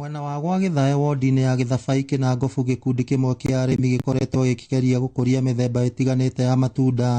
Mwena wa gwa Gĩthae wodi-inĩ ya Gĩthabai Kĩnangobu gĩkundi kĩmwe kĩa arĩmi gĩkoretwo gĩkĩgeria gũkũria mĩthemba ĩtiganĩte ya matunda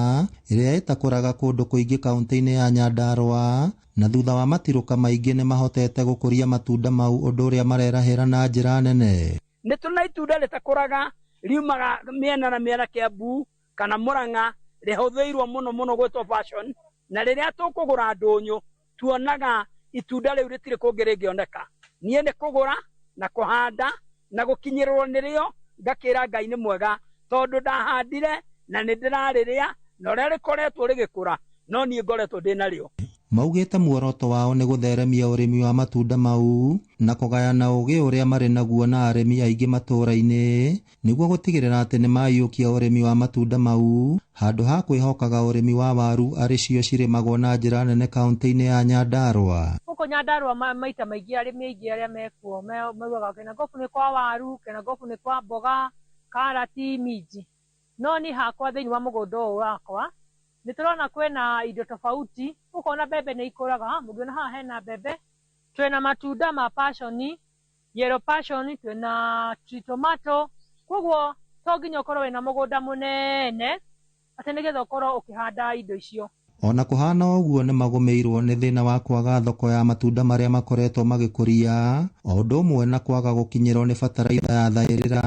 ĩrĩa ĩtakũraga kũndũ kũingĩ kaunti-inĩ ya Nyandarua, na thutha wa matirũka maingĩ nĩ mahotete gũkũria matunda mau ũndũ ũrĩa marerahĩra na njĩra nene. Nĩ tũna itunda rĩtakũraga riumaga mĩena na mĩena Kiambu kana Murang'a rĩhũthĩirwo mũno gwĩtwo passion, na rĩrĩa tũkũgũra ndũnyũ tuonaga itunda rĩu rĩtirĩ kũngĩ rĩngĩoneka. Niĩ nĩ kũgũra na kũhanda na gũkinyĩrĩrwo nĩrĩo ngakĩra Ngai nĩ mwega tondũ ndahandire na nĩ ndĩrarĩrĩa na ũrĩa rĩkoretwo rĩgĩkũra no niĩ ngoretwo ndĩnarĩo. Maugĩte muoroto wao nĩ gũtheremia ũrĩmi wa matunda mau na kũgayana ũgĩ ũrĩa marĩ naguo na arĩmi aingĩ matũũra-inĩ nĩguo gũtigĩrĩra atĩ nĩ maiyũkia ũrĩmi wa matunda mau handũ ha kwĩhokaga ũrĩmi wa waru arĩ cio cirĩmagwo na njĩra nene kaunti-inĩ ya Nyandarua. Gũkũ Nyandarua maita maingĩ arĩmi aingĩ arĩa mekuo maugaga Kĩnangobu nĩ kwa waru, Kĩnangobu nĩ kwa mboga, karati, minji. No niĩ hakwa thĩinĩ wa mũgũnda ũyũ wakwa nĩ tũrona kwĩna indo tofauti. Ũkona mbembe nĩ ikũraga, mũngĩona haha hena mbembe, twĩna matunda ma passion, yellow passion, twĩna tree tomato. Koguo to nginya ũkorwo wĩna mũgũnda mũnene atĩ nĩgetha ũkorwo ũkĩhanda indo icio. Ona kũhana ũguo nĩ magũmĩirwo nĩ thĩna wa kwaga thoko ya matunda marĩa makoretwo magĩkũria, o ũndũ ũmwe na kwaga gũkinyĩrwo nĩ bataraitha ya thaĩrĩra,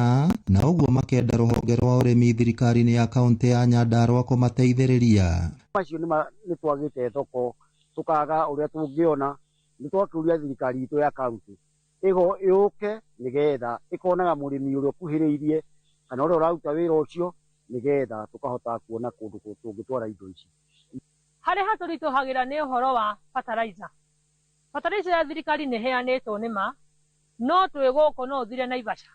na ũguo makenda rũhonge rwa ũrĩmi thirikari-inĩ ya kaunti ya Nyandarua kũmateithĩrĩria. Macio nĩ twagĩte thoko tũkaga ũrĩa tũngĩona, nĩ twakĩũria thirikari itũ ya kaunti ĩgo yũke nĩgetha ĩkonaga mũrĩmi ũrĩa ũkuhĩrĩirie kana ũrĩa ũraruta wĩra ũcio nĩgetha tũkahota kuona kũndũ tũngĩtwara indo ici. Harĩa hatũritũhagĩra nĩ ũhoro wa fertilizer. Fertilizer ya thirikari nĩ heanĩtwo nĩma, no twĩ gũkũ no ũthire Naivasha.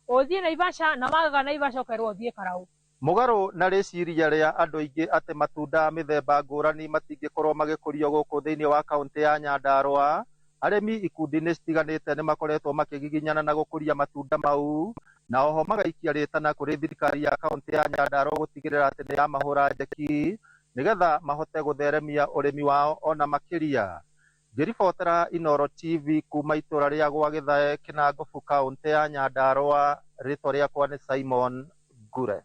Ũthiĩ Naivasha na wagaga Naivasha ũkerwo ũthiĩ Karaũ. Mũgarũ na rĩciria rĩa andũ aingĩ atĩ matunda mĩthemba ngũrani matingĩkorwo magĩkũrio gũkũ thĩinĩ wa kaunti ya Nyandarua, arĩmi ikundi-inĩ citiganĩte nĩ makoretwo makĩgiginyana na gũkũria matunda mau, na oho magaikia rĩtana kũrĩ thirikari ya kaunti ya Nyandarua gũtigĩrĩra atĩ nĩ yamahũra njeki nĩgetha mahote gũtheremia ũrĩmi wao ona makĩria. Ngĩribotera Inooro TV kuma itũra rĩa gwa Gĩthae Kĩnangobu kaunti ya Nyandarua, rĩtwa rĩakwa nĩ Simon Ngure.